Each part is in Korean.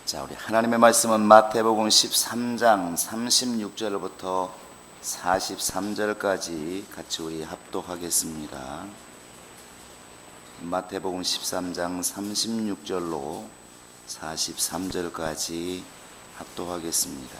자, 우리 하나님의 말씀은 마태복음 13장 36절부터 43절까지 같이 우리 합독하겠습니다. 마태복음 13장 36절로 43절까지 합독하겠습니다.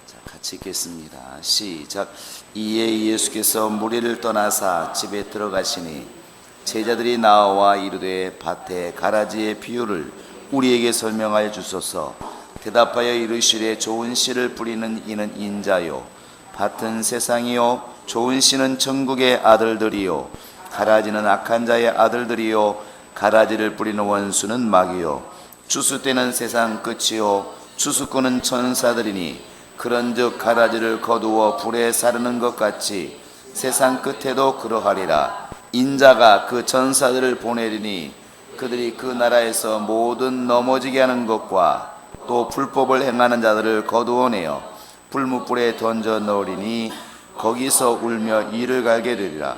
자, 같이 읽겠습니다. 시작. 이에 예수께서 무리를 떠나사 집에 들어가시니 제자들이 나와 이르되 밭에 가라지의 비유를 우리에게 설명하여 주소서. 대답하여 이르시되 좋은 씨를 뿌리는 이는 인자요 밭은 세상이요 좋은 씨는 천국의 아들들이요 가라지는 악한 자의 아들들이요 가라지를 뿌리는 원수는 마귀요 추수 때는 세상 끝이요 추수꾼은 천사들이니 그런즉 가라지를 거두어 불에 사르는 것 같이 세상 끝에도 그러하리라. 인자가 그 천사들을 보내리니 그들이 그 나라에서 모든 넘어지게 하는 것과 또 불법을 행하는 자들을 거두어내어 불뭇불에 던져 넣으리니 거기서 울며 이를 갈게 되리라.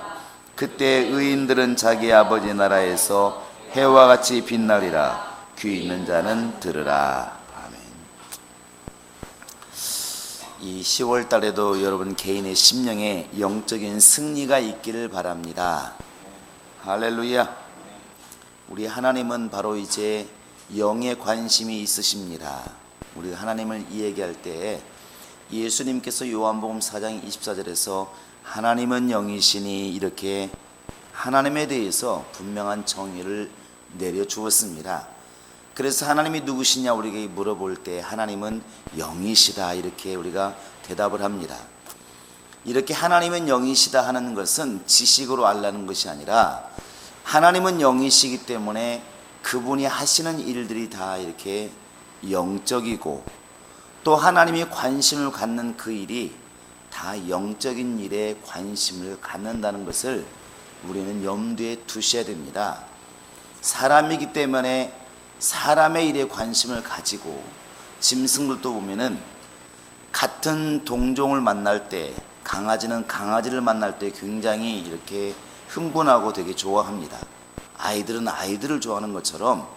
그때 의인들은 자기 아버지 나라에서 해와 같이 빛나리라. 귀 있는 자는 들으라. 아멘. 이 10월 달에도 여러분 개인의 심령에 영적인 승리가 있기를 바랍니다. 할렐루야. 우리 하나님은 바로 이제 영에 관심이 있으십니다. 우리 하나님을 이야기할 때 예수님께서 요한복음 4장 24절에서 하나님은 영이시니 이렇게 하나님에 대해서 분명한 정의를 내려주었습니다. 그래서 하나님이 누구시냐 우리에게 물어볼 때 하나님은 영이시다 이렇게 우리가 대답을 합니다. 이렇게 하나님은 영이시다 하는 것은 지식으로 알라는 것이 아니라 하나님은 영이시기 때문에 그분이 하시는 일들이 다 이렇게 영적이고 또 하나님이 관심을 갖는 그 일이 다 영적인 일에 관심을 갖는다는 것을 우리는 염두에 두셔야 됩니다. 사람이기 때문에 사람의 일에 관심을 가지고 짐승들도 보면은 같은 동종을 만날 때 강아지는 강아지를 만날 때 굉장히 이렇게 흥분하고 되게 좋아합니다. 아이들은 아이들을 좋아하는 것처럼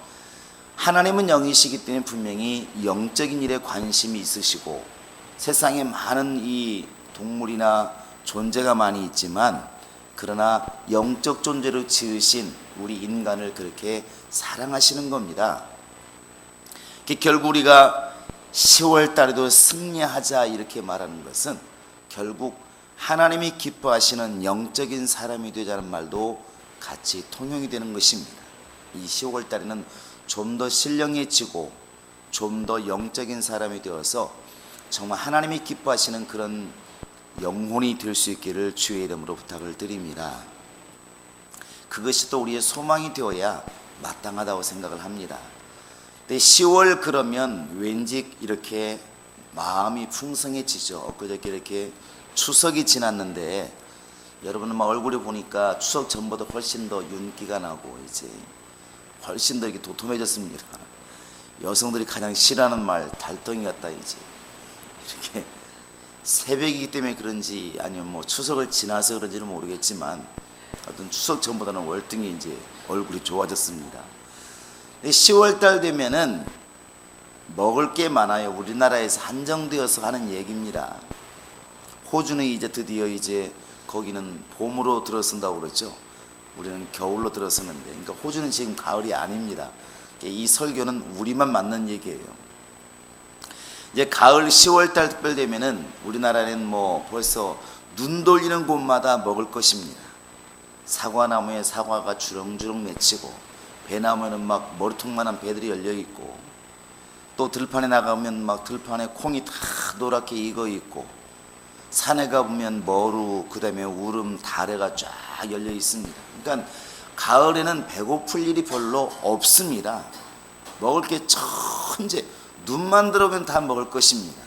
하나님은 영이시기 때문에 분명히 영적인 일에 관심이 있으시고 세상에 많은 이 동물이나 존재가 많이 있지만 그러나 영적 존재로 지으신 우리 인간을 그렇게 사랑하시는 겁니다. 결국 우리가 10월 달에도 승리하자 이렇게 말하는 것은 결국 하나님이 기뻐하시는 영적인 사람이 되자는 말도 같이 통용이 되는 것입니다. 이 10월 달에는 좀 더 신령해지고 좀 더 영적인 사람이 되어서 정말 하나님이 기뻐하시는 그런 영혼이 될 수 있기를 주의 이름으로 부탁을 드립니다. 그것이 또 우리의 소망이 되어야 마땅하다고 생각을 합니다. 근데 10월 그러면 왠지 이렇게 마음이 풍성해지죠. 엊그저께 이렇게 추석이 지났는데 여러분은 막 얼굴에 보니까 추석 전보다 훨씬 더 윤기가 나고 이제 훨씬 더 이렇게 도톰해졌습니다. 여성들이 가장 싫어하는 말 달덩이 같다 이제 이렇게 새벽이기 때문에 그런지 아니면 뭐 추석을 지나서 그런지는 모르겠지만 하여튼 추석 전보다는 월등히 이제 얼굴이 좋아졌습니다. 10월달 되면은 먹을 게 많아요. 우리나라에서 한정되어서 하는 얘기입니다. 호주는 이제 드디어 이제 거기는 봄으로 들어선다고 그러죠. 우리는 겨울로 들어서는데, 그러니까 호주는 지금 가을이 아닙니다. 이 설교는 우리만 맞는 얘기예요. 이제 가을 10월달 특별 되면은 우리나라는 뭐 벌써 눈 돌리는 곳마다 먹을 것입니다. 사과나무에 사과가 주렁주렁 맺히고 배나무에는 막 머리통만한 배들이 열려 있고 또 들판에 나가면 막 들판에 콩이 다 노랗게 익어 있고 산에 가보면 머루 그다음에 우름 다래가 쫙 열려 있습니다. 그러니까 가을에는 배고플 일이 별로 없습니다. 먹을 게 천재 눈만 들어오면 다 먹을 것입니다.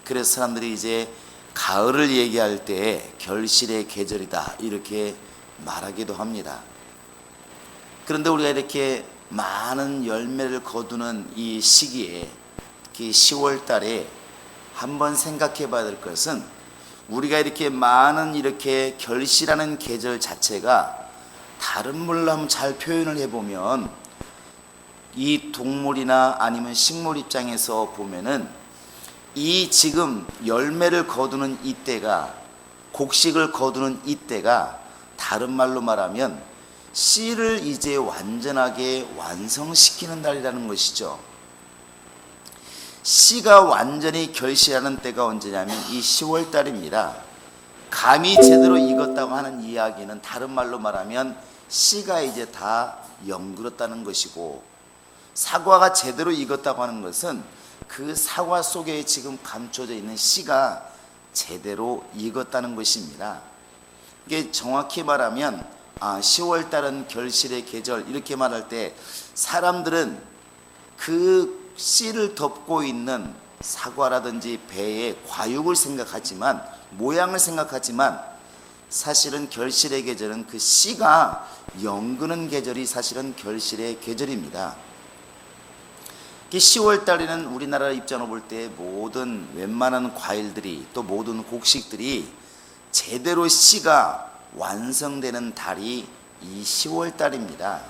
그래서 사람들이 이제 가을을 얘기할 때 결실의 계절이다 이렇게 말하기도 합니다. 그런데 우리가 이렇게 많은 열매를 거두는 이 시기에 특히 10월 달에 한번 생각해 봐야 될 것은 우리가 이렇게 많은 이렇게 결실하는 계절 자체가 다른 말로 한번 잘 표현을 해보면 이 동물이나 아니면 식물 입장에서 보면은 이 지금 열매를 거두는 이때가, 곡식을 거두는 이때가 다른 말로 말하면 씨를 이제 완전하게 완성시키는 날이라는 것이죠. 씨가 완전히 결실하는 때가 언제냐면 이 10월 달입니다. 감이 제대로 익었다고 하는 이야기는 다른 말로 말하면 씨가 이제 다 연그렀다는 것이고, 사과가 제대로 익었다고 하는 것은 그 사과 속에 지금 감춰져 있는 씨가 제대로 익었다는 것입니다. 이게 정확히 말하면 10월 달은 결실의 계절, 이렇게 말할 때 사람들은 그 씨를 덮고 있는 사과라든지 배의 과육을 생각하지만, 모양을 생각하지만, 사실은 결실의 계절은 그 씨가 연그는 계절이 사실은 결실의 계절입니다. 10월 달에는 우리나라 입장으로 볼 때 모든 웬만한 과일들이, 또 모든 곡식들이 제대로 씨가 완성되는 달이 이 10월 달입니다.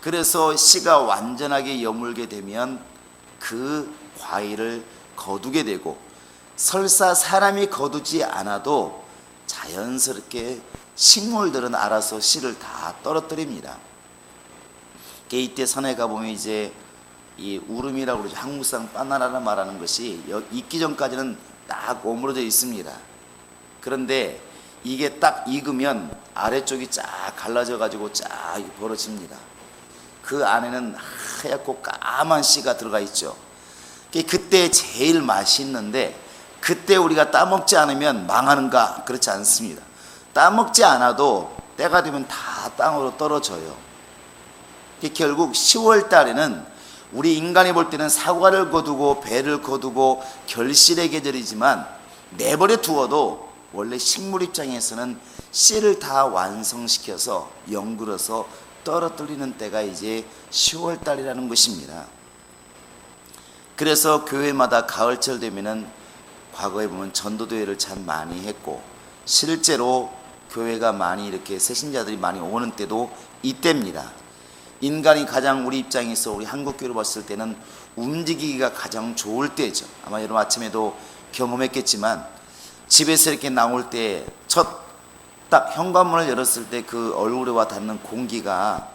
그래서 씨가 완전하게 여물게 되면 그 과일을 거두게 되고, 설사 사람이 거두지 않아도 자연스럽게 식물들은 알아서 씨를 다 떨어뜨립니다. 이때 산에 가보면 이제 이 우름이라고 그러죠. 한국산 바나나라 말하는 것이 익기 전까지는 딱 오므려져 있습니다. 그런데 이게 딱 익으면 아래쪽이 쫙 갈라져 가지고 쫙 벌어집니다. 그 안에는 하얗고 까만 씨가 들어가 있죠. 그때 제일 맛있는데, 그때 우리가 따먹지 않으면 망하는가? 그렇지 않습니다. 따먹지 않아도 때가 되면 다 땅으로 떨어져요. 결국 10월 달에는 우리 인간이 볼 때는 사과를 거두고 배를 거두고 결실의 계절이지만, 내버려 두어도 원래 식물 입장에서는 씨를 다 완성시켜서 연그러서 떨어뜨리는 때가 이제 10월 달이라는 것입니다. 그래서 교회마다 가을철 되면은 과거에 보면 전도대회를 참 많이 했고, 실제로 교회가 많이 이렇게 새신자들이 많이 오는 때도 이때입니다. 인간이 가장 우리 입장에서, 우리 한국교회로 봤을 때는 움직이기가 가장 좋을 때죠. 아마 여러분 아침에도 경험했겠지만, 집에서 이렇게 나올 때 첫 딱 현관문을 열었을 때 그 얼굴에 와 닿는 공기가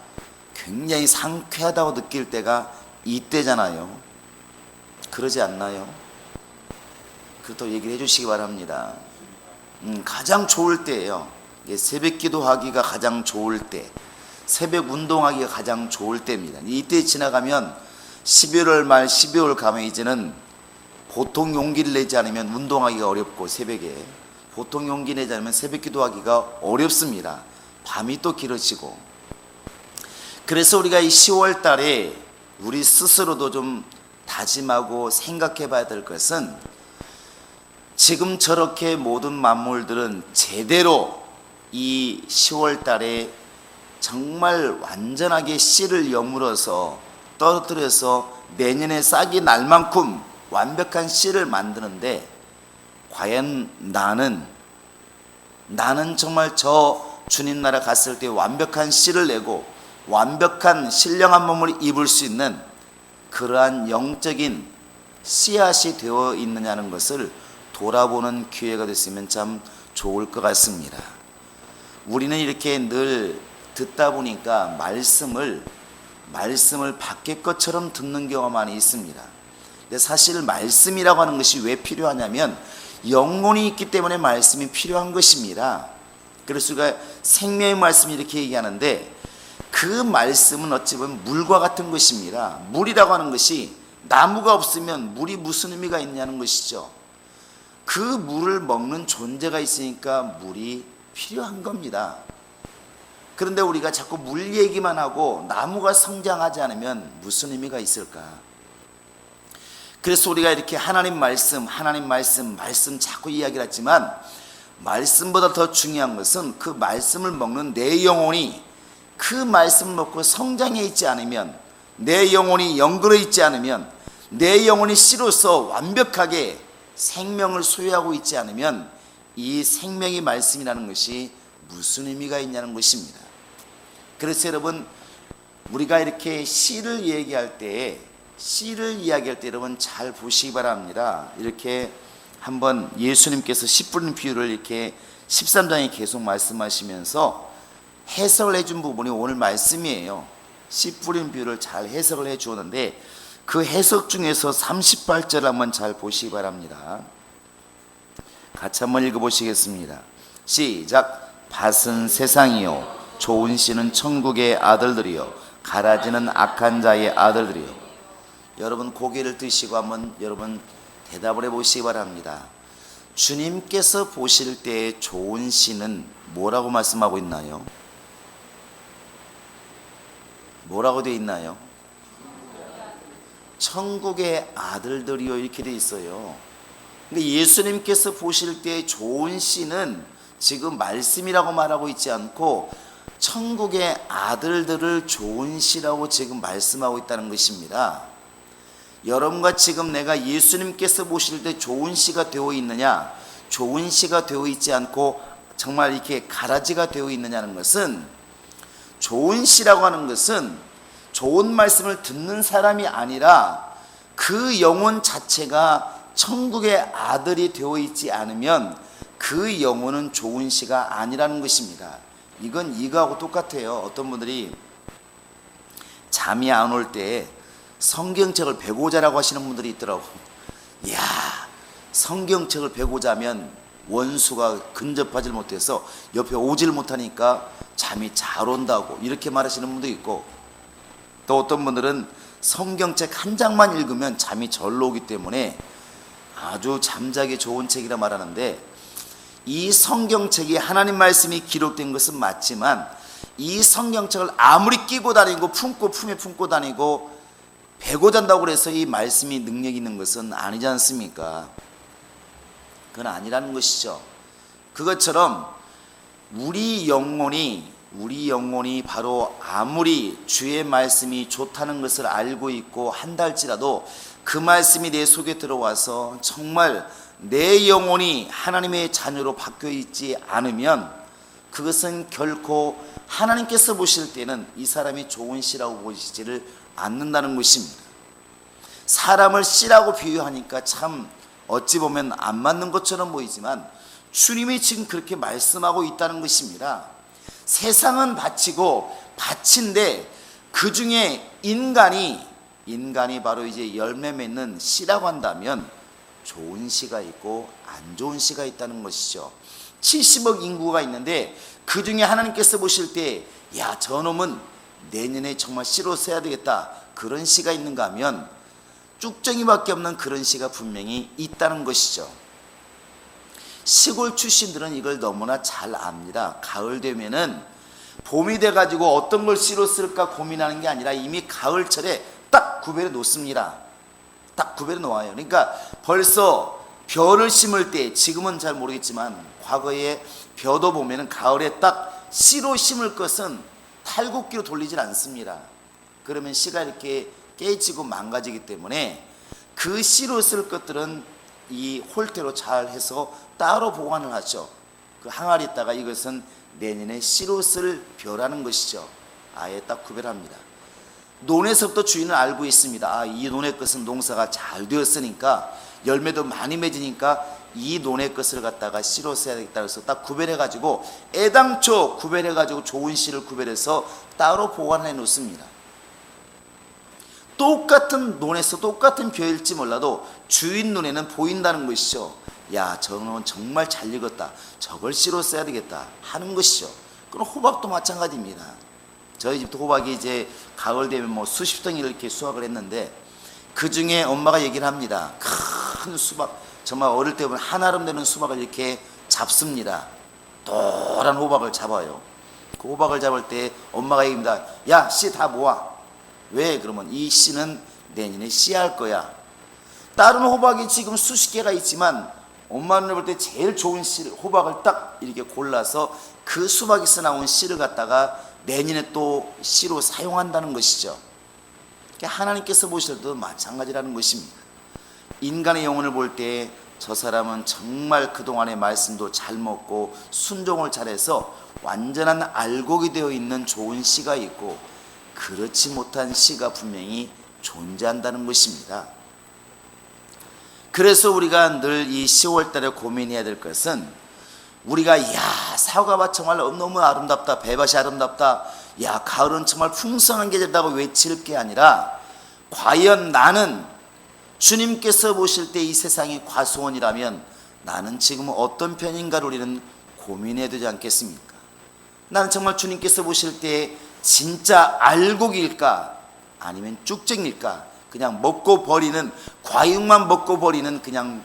굉장히 상쾌하다고 느낄 때가 이때잖아요. 그러지 않나요? 그렇다고 얘기를 해주시기 바랍니다. 가장 좋을 때예요. 새벽 기도하기가 가장 좋을 때, 새벽 운동하기가 가장 좋을 때입니다. 이때 지나가면 11월 말 12월 가면 이제는 보통 용기를 내지 않으면 운동하기가 어렵고, 새벽에 보통 용기 내지 않으면 새벽 기도하기가 어렵습니다. 밤이 또 길어지고. 그래서 우리가 이 10월 달에 우리 스스로도 좀 다짐하고 생각해 봐야 될 것은, 지금 저렇게 모든 만물들은 제대로 이 10월 달에 정말 완전하게 씨를 여물어서 떨어뜨려서 내년에 싹이 날 만큼 완벽한 씨를 만드는데, 과연 나는 정말 저 주님 나라 갔을 때 완벽한 씨를 내고 완벽한 신령한 몸을 입을 수 있는 그러한 영적인 씨앗이 되어 있느냐는 것을 돌아보는 기회가 됐으면 참 좋을 것 같습니다. 우리는 이렇게 늘 듣다 보니까 말씀을 밖에 것처럼 듣는 경우가 많이 있습니다. 근데 사실 말씀이라고 하는 것이 왜 필요하냐면, 영혼이 있기 때문에 말씀이 필요한 것입니다. 그래서 우리가 생명의 말씀 이렇게 얘기하는데, 그 말씀은 어찌 보면 물과 같은 것입니다. 물이라고 하는 것이, 나무가 없으면 물이 무슨 의미가 있냐는 것이죠. 그 물을 먹는 존재가 있으니까 물이 필요한 겁니다. 그런데 우리가 자꾸 물 얘기만 하고 나무가 성장하지 않으면 무슨 의미가 있을까? 그래서 우리가 이렇게 하나님 말씀 자꾸 이야기를 하지만, 말씀보다 더 중요한 것은 그 말씀을 먹는 내 영혼이 그 말씀을 먹고 성장해 있지 않으면, 내 영혼이 연결해 있지 않으면, 내 영혼이 씨로서 완벽하게 생명을 소유하고 있지 않으면 이 생명의 말씀이라는 것이 무슨 의미가 있냐는 것입니다. 그래서 여러분, 우리가 이렇게 시를 이야기할 때 여러분 잘 보시기 바랍니다. 이렇게 한번 예수님께서 씨 뿌리는 비유를 이렇게 13장에 계속 말씀하시면서 해석을 해준 부분이 오늘 말씀이에요. 씨 뿌리는 비유를 잘 해석을 해 주었는데 그 해석 중에서 38절 한번 잘 보시기 바랍니다. 같이 한번 읽어보시겠습니다. 시작. 밭은 세상이요 좋은 씨는 천국의 아들들이요 가라지는 악한 자의 아들들이요. 여러분 고개를 드시고 한번 여러분 대답을 해보시기 바랍니다. 주님께서 보실 때 좋은 씨는 뭐라고 말씀하고 있나요? 뭐라고 되어 있나요? 천국의 아들들이요 이렇게 되어 있어요. 근데 예수님께서 보실 때 좋은 씨는 지금 말씀이라고 말하고 있지 않고 천국의 아들들을 좋은 씨라고 지금 말씀하고 있다는 것입니다. 여러분과 지금 내가 예수님께서 보실 때 좋은 씨가 되어 있느냐, 좋은 씨가 되어 있지 않고 정말 이렇게 가라지가 되어 있느냐는 것은, 좋은 씨라고 하는 것은 좋은 말씀을 듣는 사람이 아니라 그 영혼 자체가 천국의 아들이 되어 있지 않으면 그 영혼은 좋은 씨가 아니라는 것입니다. 이건 이거하고 똑같아요. 어떤 분들이 잠이 안 올 때 성경책을 베고 자라고 하시는 분들이 있더라고. 이야, 성경책을 베고 자면 원수가 근접하지 못해서 옆에 오질 못하니까 잠이 잘 온다고 이렇게 말하시는 분도 있고, 또 어떤 분들은 성경책 한 장만 읽으면 잠이 절로 오기 때문에 아주 잠자기 좋은 책이라 말하는데, 이 성경책이 하나님 말씀이 기록된 것은 맞지만 이 성경책을 아무리 끼고 다니고 품에 품고 다니고 베고 잔다고 해서 이 말씀이 능력 있는 것은 아니지 않습니까? 그건 아니라는 것이죠. 그것처럼 우리 영혼이 바로 아무리 주의 말씀이 좋다는 것을 알고 있고 한다 할지라도 그 말씀이 내 속에 들어와서 정말 내 영혼이 하나님의 자녀로 바뀌어 있지 않으면 그것은 결코 하나님께서 보실 때는 이 사람이 좋은 씨라고 보시지를 않는다는 것입니다. 사람을 씨라고 비유하니까 참 어찌 보면 안 맞는 것처럼 보이지만 주님이 지금 그렇게 말씀하고 있다는 것입니다. 세상은 밭이고 밭인데 그 중에 인간이 바로 이제 열매 맺는 씨라고 한다면 좋은 씨가 있고 안 좋은 씨가 있다는 것이죠. 70억 인구가 있는데 그 중에 하나님께서 보실 때 야, 저놈은 내년에 정말 씨로 써야 되겠다, 그런 씨가 있는가 하면 쭉정이밖에 없는 그런 씨가 분명히 있다는 것이죠. 시골 출신들은 이걸 너무나 잘 압니다. 가을 되면은 봄이 돼가지고 어떤 걸 씨로 쓸까 고민하는 게 아니라 이미 가을철에 딱 구별해 놓습니다. 딱 구별해 놓아요. 그러니까 벌써 벼를 심을 때, 지금은 잘 모르겠지만 과거에 벼도 보면은 가을에 딱 씨로 심을 것은 탈곡기로 돌리질 않습니다. 그러면 씨가 이렇게 깨지고 망가지기 때문에 그 씨로 쓸 것들은 이 홀대로 잘 해서 따로 보관을 하죠. 그 항아리에다가 이것은 내년에 씨로 쓸 벼라는 것이죠. 아예 딱 구별합니다. 논에서부터 주인은 알고 있습니다. 아, 이 논의 것은 농사가 잘 되었으니까 열매도 많이 맺으니까 이 논의 것을 갖다가 씨로 써야 되겠다 해서 딱 구별해가지고 애당초 구별해가지고 좋은 씨를 구별해서 따로 보관해 놓습니다. 똑같은 논에서 똑같은 벼일지 몰라도 주인 눈에는 보인다는 것이죠. 야, 저놈은 정말 잘 익었다, 저걸 씨로 써야 되겠다 하는 것이죠. 그럼 호박도 마찬가지입니다. 저희 집도 호박이 이제 가을 되면 뭐 수십 덩이 이렇게 수확을 했는데 그 중에 엄마가 얘기를 합니다. 큰 수박, 정말 어릴 때 보면 한아름 되는 수박을 이렇게 잡습니다. 노란 호박을 잡아요. 그 호박을 잡을 때 엄마가 얘기합니다. 야, 씨 다 모아. 왜? 그러면 이 씨는 내년에 씨할 거야. 다른 호박이 지금 수십 개가 있지만 엄마는 볼 때 제일 좋은 씨, 호박을 딱 이렇게 골라서 그 수박에서 나온 씨를 갖다가 내년에 또 씨로 사용한다는 것이죠. 하나님께서 보실 때도 마찬가지라는 것입니다. 인간의 영혼을 볼 때 저 사람은 정말 그동안의 말씀도 잘 먹고 순종을 잘해서 완전한 알곡이 되어 있는 좋은 씨가 있고, 그렇지 못한 시가 분명히 존재한다는 것입니다. 그래서 우리가 늘 이 10월달에 고민해야 될 것은, 우리가 사과밭 정말 너무 아름답다, 배밭이 아름답다, 가을은 정말 풍성한 계절이라고 외칠 게 아니라, 과연 나는 주님께서 보실 때 이 세상이 과수원이라면 나는 지금 어떤 편인가를 우리는 고민해야 되지 않겠습니까? 나는 정말 주님께서 보실 때 진짜 알곡일까, 아니면 쭉쟁일까, 그냥 먹고 버리는, 과육만 먹고 버리는 그냥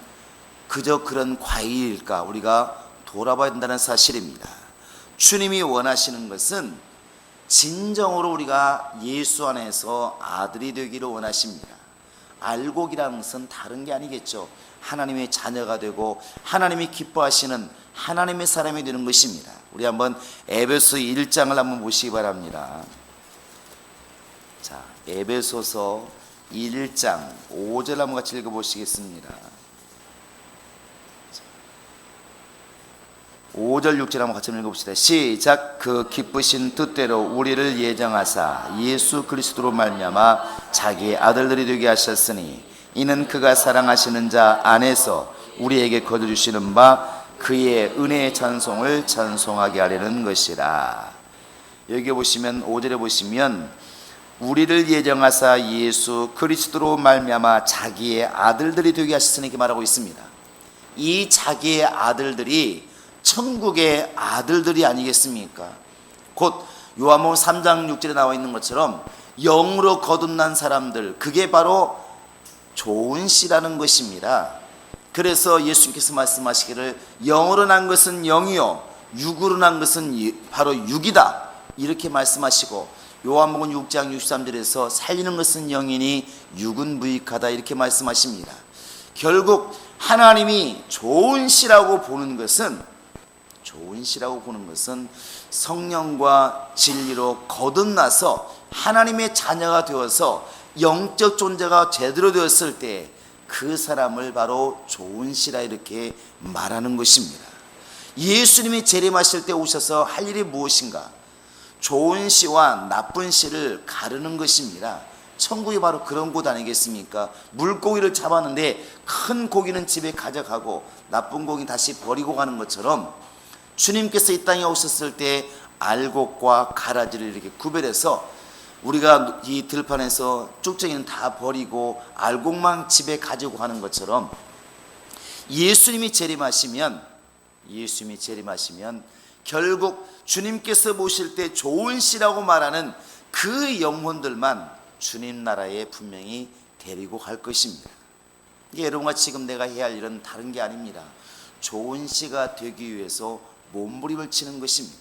그저 그런 과일일까, 우리가 돌아봐야 된다는 사실입니다. 주님이 원하시는 것은 진정으로 우리가 예수 안에서 아들이 되기를 원하십니다. 알곡이라는 것은 다른 게 아니겠죠. 하나님의 자녀가 되고 하나님이 기뻐하시는 하나님의 사람이 되는 것입니다. 우리 한번 에베소 1장을 한번 보시기 바랍니다. 자, 에베소서 1장 5절 한번 같이 읽어보시겠습니다. 5절 6절 한번 같이 읽어봅시다. 시작. 그 기쁘신 뜻대로 우리를 예정하사 예수 그리스도로 말미암아 자기의 아들들이 되게 하셨으니, 이는 그가 사랑하시는 자 안에서 우리에게 거두주시는 바 그의 은혜의 찬송을 찬송하게 하려는 것이라. 여기 보시면 5절에 보시면 우리를 예정하사 예수 그리스도로 말미암아 자기의 아들들이 되게 하셨으니 이렇게 말하고 있습니다. 이 자기의 아들들이 천국의 아들들이 아니겠습니까? 곧 요한복음 3장 6절에 나와 있는 것처럼 영으로 거듭난 사람들, 그게 바로 좋은 씨라는 것입니다. 그래서 예수님께서 말씀하시기를 영으로 난 것은 영이요 육으로 난 것은 바로 육이다, 이렇게 말씀하시고, 요한복음 6장 63절에서 살리는 것은 영이니 육은 무익하다, 이렇게 말씀하십니다. 결국 하나님이 좋은 씨라고 보는 것은 성령과 진리로 거듭나서 하나님의 자녀가 되어서 영적 존재가 제대로 되었을 때 그 사람을 바로 좋은 씨라 이렇게 말하는 것입니다. 예수님이 재림하실 때 오셔서 할 일이 무엇인가? 좋은 씨와 나쁜 씨를 가르는 것입니다. 천국이 바로 그런 곳 아니겠습니까? 물고기를 잡았는데 큰 고기는 집에 가져가고 나쁜 고기 다시 버리고 가는 것처럼, 주님께서 이 땅에 오셨을 때 알곡과 가라지를 이렇게 구별해서, 우리가 이 들판에서 쭉쟁이는 다 버리고 알곡만 집에 가지고 가는 것처럼, 예수님이 재림하시면 결국 주님께서 보실 때 좋은 씨라고 말하는 그 영혼들만 주님 나라에 분명히 데리고 갈 것입니다. 여러분과 지금 내가 해야 할 일은 다른 게 아닙니다. 좋은 씨가 되기 위해서 몸부림을 치는 것입니다.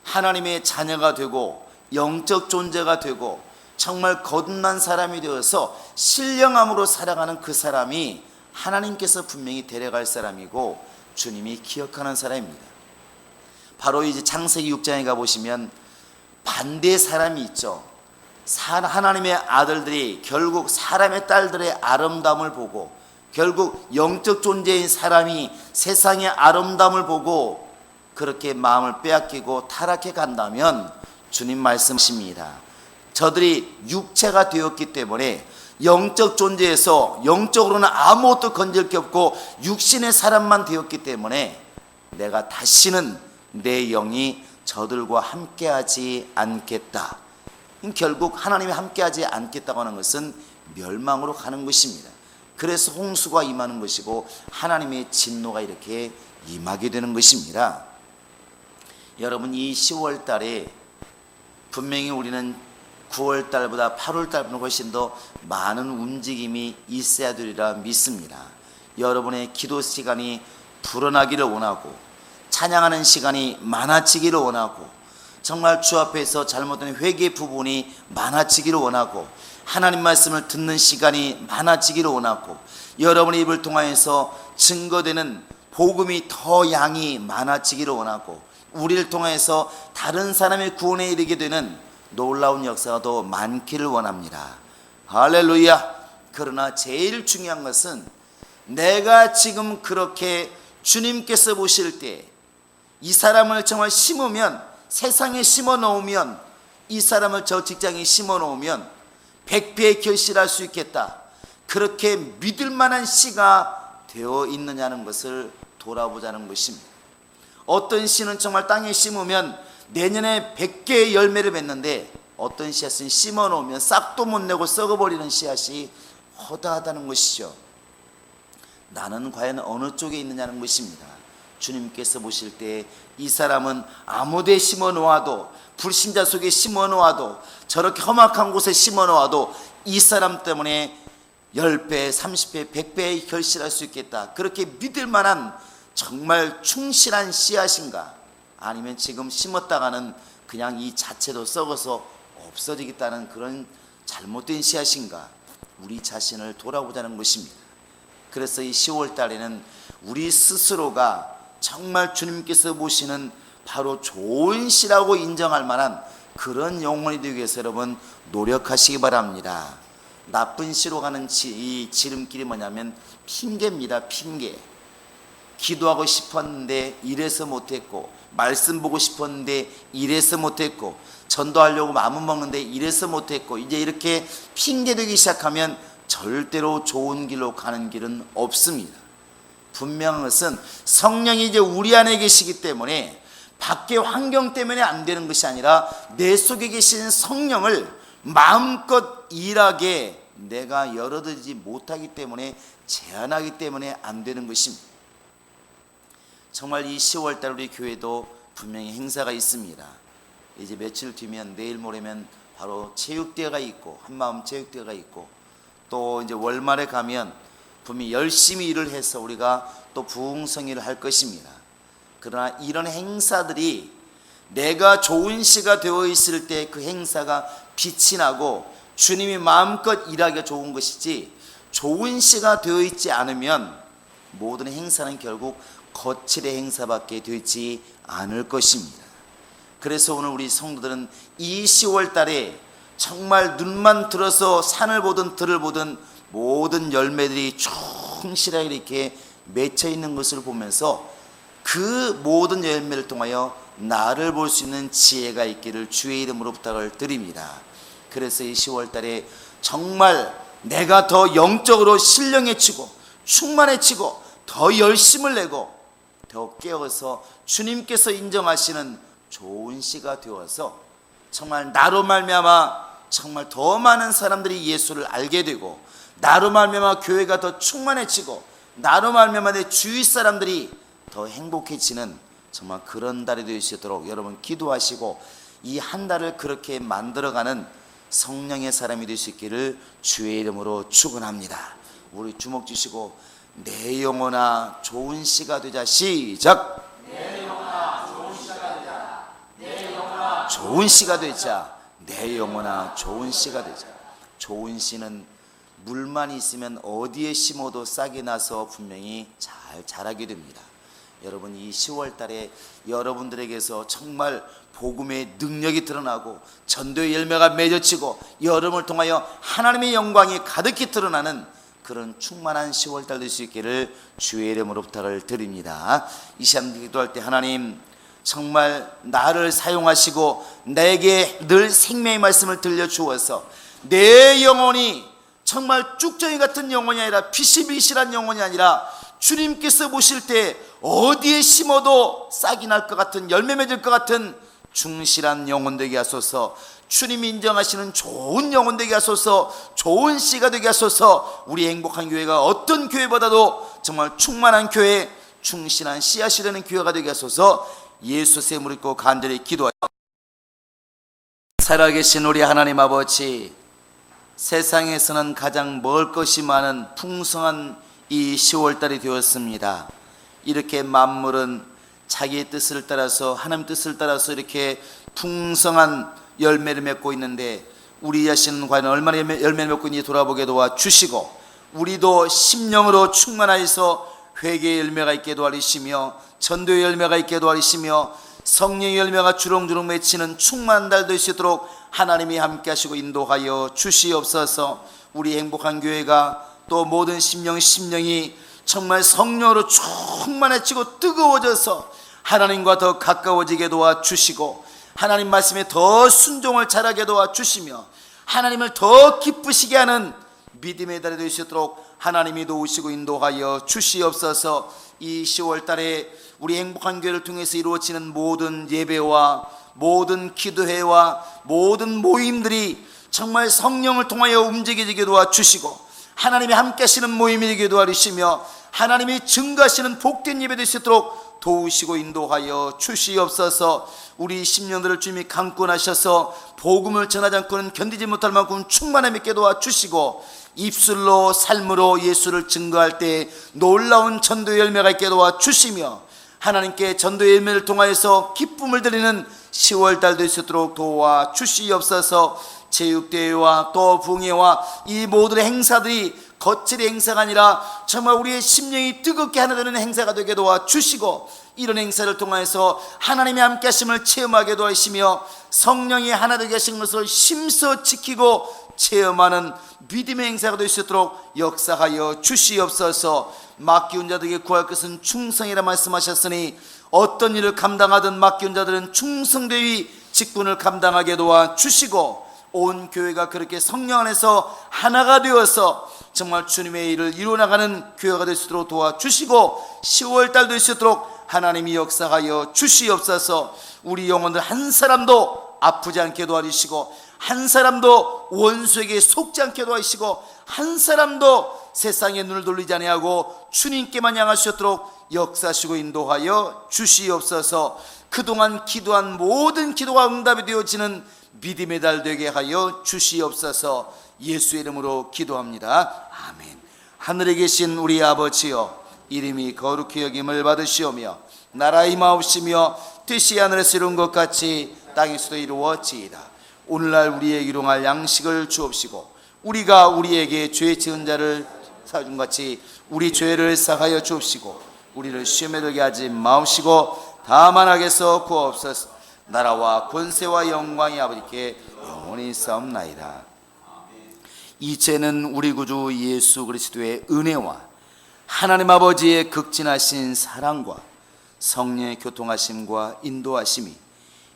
하나님의 자녀가 되고 영적 존재가 되고 정말 거듭난 사람이 되어서 신령함으로 살아가는 그 사람이 하나님께서 분명히 데려갈 사람이고 주님이 기억하는 사람입니다. 바로 이제 창세기 6장에 가보시면 반대의 사람이 있죠. 하나님의 아들들이 결국 사람의 딸들의 아름다움을 보고, 결국 영적 존재인 사람이 세상의 아름다움을 보고 그렇게 마음을 빼앗기고 타락해 간다면, 주님 말씀하십니다. 저들이 육체가 되었기 때문에 영적 존재에서 영적으로는 아무것도 건질 게 없고 육신의 사람만 되었기 때문에 내가 다시는 내 영이 저들과 함께하지 않겠다. 결국 하나님이 함께하지 않겠다고 하는 것은 멸망으로 가는 것입니다. 그래서 홍수가 임하는 것이고 하나님의 진노가 이렇게 임하게 되는 것입니다. 여러분, 이 10월 달에 분명히 우리는 9월 달보다 8월 달보다 훨씬 더 많은 움직임이 있어야 되리라 믿습니다. 여러분의 기도 시간이 불어나기를 원하고, 찬양하는 시간이 많아지기를 원하고, 정말 주 앞에서 잘못된 회개 부분이 많아지기를 원하고, 하나님 말씀을 듣는 시간이 많아지기를 원하고, 여러분의 입을 통하여서 증거되는 복음이 더 양이 많아지기를 원하고, 우리를 통해서 다른 사람의 구원에 이르게 되는 놀라운 역사가 더 많기를 원합니다. 할렐루야. 그러나 제일 중요한 것은 내가 지금 그렇게 주님께서 보실 때 이 사람을 정말 심으면, 세상에 심어 놓으면 이 사람을 저 직장에 심어 놓으면 100배의 결실할 수 있겠다, 그렇게 믿을 만한 씨가 되어 있느냐는 것을 돌아보자는 것입니다. 어떤 씨는 정말 땅에 심으면 내년에 100개의 열매를 맺는데, 어떤 씨앗은 심어 놓으면 싹도 못 내고 썩어버리는 씨앗이 허다하다는 것이죠. 나는 과연 어느 쪽에 있느냐는 것입니다. 주님께서 보실 때 이 사람은 아무데 심어 놓아도, 불신자 속에 심어 놓아도, 저렇게 험악한 곳에 심어 놓아도 이 사람 때문에 10배, 30배, 100배 결실할 수 있겠다, 그렇게 믿을 만한 정말 충실한 씨앗인가, 아니면 지금 심었다가는 그냥 이 자체도 썩어서 없어지겠다는 그런 잘못된 씨앗인가, 우리 자신을 돌아보자는 것입니다. 그래서 이 10월 달에는 우리 스스로가 정말 주님께서 보시는 바로 좋은 씨라고 인정할 만한 그런 영혼이 되기 위해서 여러분 노력하시기 바랍니다. 나쁜 씨로 가는 이 지름길이 뭐냐면 핑계입니다. 핑계. 기도하고 싶었는데 이래서 못했고, 말씀 보고 싶었는데 이래서 못했고, 전도하려고 마음 먹는데 이래서 못했고, 이제 이렇게 핑계되기 시작하면 절대로 좋은 길로 가는 길은 없습니다. 분명한 것은 성령이 이제 우리 안에 계시기 때문에 밖의 환경 때문에 안 되는 것이 아니라 내 속에 계신 성령을 마음껏 일하게 내가 열어드리지 못하기 때문에, 제한하기 때문에 안 되는 것입니다. 정말 이 10월달 우리 교회도 분명히 행사가 있습니다. 이제 며칠 뒤면 내일 모레면 바로 체육대회가 있고, 한마음 체육대회가 있고, 또 이제 월말에 가면 분명히 열심히 일을 해서 우리가 또 부흥성회를 할 것입니다. 그러나 이런 행사들이 내가 좋은 씨가 되어 있을 때 그 행사가 빛이 나고 주님이 마음껏 일하기가 좋은 것이지, 좋은 씨가 되어 있지 않으면 모든 행사는 결국 거칠의 행사밖에 되지 않을 것입니다. 그래서 오늘 우리 성도들은 이 10월 달에 정말 눈만 들어서 산을 보든 들을 보든 모든 열매들이 충실하게 이렇게 맺혀 있는 것을 보면서 그 모든 열매를 통하여 나를 볼 수 있는 지혜가 있기를 주의 이름으로 부탁을 드립니다. 그래서 이 10월 달에 정말 내가 더 영적으로 신령해지고 충만해지고 더 열심을 내고 더 깨어서 주님께서 인정하시는 좋은 씨가 되어서 정말 나로 말미암아 정말 더 많은 사람들이 예수를 알게 되고, 나로 말미암아 교회가 더 충만해지고, 나로 말미암아 내 주위 사람들이 더 행복해지는 정말 그런 달이 될 수 있도록 여러분 기도하시고, 이 한 달을 그렇게 만들어가는 성령의 사람이 될 수 있기를 주의 이름으로 축원합니다. 우리 주목 주시고 내 영혼아 좋은 씨가 되자. 시작. 내 영혼아 좋은 씨가 되자. 내 영혼아 좋은 씨가 되자. 내 영혼아 좋은 씨가 되자. 좋은 씨는 물만 있으면 어디에 심어도 싹이 나서 분명히 잘 자라게 됩니다. 여러분 이 10월 달에 여러분들에게서 정말 복음의 능력이 드러나고 전도의 열매가 맺어지고 여러분을 통하여 하나님의 영광이 가득히 드러나는 그런 충만한 10월 달 될 수 있기를 주의 이름으로 부탁을 드립니다. 이 시간 기도할 때 하나님 정말 나를 사용하시고 내게 늘 생명의 말씀을 들려주어서 내 영혼이 정말 쭉정이 같은 영혼이 아니라 비실비실한 영혼이 아니라 주님께서 보실 때 어디에 심어도 싹이 날 것 같은, 열매 맺을 것 같은 충실한 영혼 되게 하소서. 주님이 인정하시는 좋은 영혼 되게 하소서. 좋은 씨가 되게 하소서. 우리 행복한 교회가 어떤 교회보다도 정말 충만한 교회, 충실한 씨앗이 되는 교회가 되게 하소서. 예수의 이름으로 믿고 간절히 기도하여. 살아계신 우리 하나님 아버지, 세상에서는 가장 먹을 것이 많은 풍성한 이 10월달이 되었습니다. 이렇게 만물은 자기의 뜻을 따라서, 하나님 뜻을 따라서 이렇게 풍성한 열매를 맺고 있는데 우리 자신은 과연 얼마나 열매를 맺고 있는지 돌아보게 도와주시고, 우리도 심령으로 충만하여서 회개의 열매가 있게 도와주시며 전도의 열매가 있게 도와주시며 성령의 열매가 주렁주렁 맺히는 충만한 달 될 수 있도록 하나님이 함께 하시고 인도하여 주시옵소서. 우리 행복한 교회가 또 모든 심령이 정말 성령으로 충만해지고 뜨거워져서 하나님과 더 가까워지게 도와주시고, 하나님 말씀에 더 순종을 잘하게 도와주시며 하나님을 더 기쁘시게 하는 믿음의 달이 될 수 있도록 하나님이 도우시고 인도하여 주시옵소서. 이 10월 달에 우리 행복한 교회를 통해서 이루어지는 모든 예배와 모든 기도회와 모든 모임들이 정말 성령을 통하여 움직이게 도와주시고 하나님이 함께 하시는 모임이 되게 도와주시며 하나님이 증거하시는 복된 예배 될 수 있도록 도우시고 인도하여 주시옵소서. 우리 심령들을 주님이 강권하셔서 복음을 전하지 않고는 견디지 못할 만큼 충만함 있게 도와주시고 입술로 삶으로 예수를 증거할 때 놀라운 전도의 열매가 있게 도와주시며 하나님께 전도의 열매를 통하여서 기쁨을 드리는 10월달 될 수 있도록 도와주시옵소서. 체육대회와 또 붕회와 이 모든 행사들이 겉절의 행사가 아니라 정말 우리의 심령이 뜨겁게 하나 되는 행사가 되게 도와주시고 이런 행사를 통해서 하나님의 함께 하심을 체험하게 도와주시며 성령이 하나 되게 하신 것을 심서 지키고 체험하는 믿음의 행사가 될 수 있도록 역사하여 주시옵소서. 맡기운 자들에게 구할 것은 충성이라 말씀하셨으니 어떤 일을 감당하든 맡기운 자들은 충성되이 직분을 감당하게 도와주시고 온 교회가 그렇게 성령 안에서 하나가 되어서 정말 주님의 일을 이루어나가는 교회가 될 수 있도록 도와주시고 10월달 될 수 있도록 하나님이 역사하여 주시옵소서. 우리 영혼들 한 사람도 아프지 않게 도와주시고 한 사람도 원수에게 속지 않게 도와주시고 한 사람도 세상에 눈을 돌리지 아니하고 주님께만 향할 수 있도록 역사하시고 인도하여 주시옵소서. 그동안 기도한 모든 기도가 응답이 되어지는 믿음의 달 되게 하여 주시옵소서. 예수의 이름으로 기도합니다. 아멘. 하늘에 계신 우리 아버지여, 이름이 거룩히 여김을 받으시오며 나라 임하옵시며 뜻이 하늘에서 이룬 것 같이 땅에서도 이루어지이다. 오늘날 우리에게 일용할 양식을 주옵시고 우리가 우리에게 죄 지은 자를 사준 같이 우리 죄를 사하여 주옵시고 우리를 시험에 들게 하지 마옵시고 다만 악에서 구하옵소서. 나라와 권세와 영광이 아버지께 영원히 싸움나이다. 이제는 우리 구주 예수 그리스도의 은혜와 하나님 아버지의 극진하신 사랑과 성령의 교통하심과 인도하심이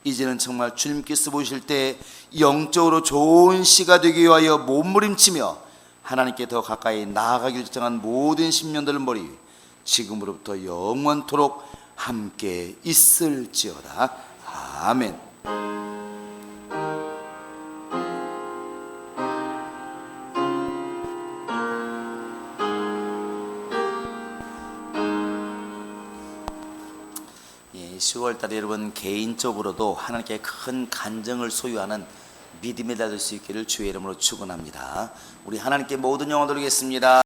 이제는 정말 주님께서 보실 때 영적으로 좋은 시가 되기 위하여 몸부림치며 하나님께 더 가까이 나아가기를 결정한 모든 심령들을 머리 지금으로부터 영원토록 함께 있을지어다. 아멘. 예, 10월달에 여러분 개인적으로도 하나님께 큰 간증을 소유하는 믿음이 될 수 있기를 주의 이름으로 축원합니다. 우리 하나님께 모든 영광 드리겠습니다.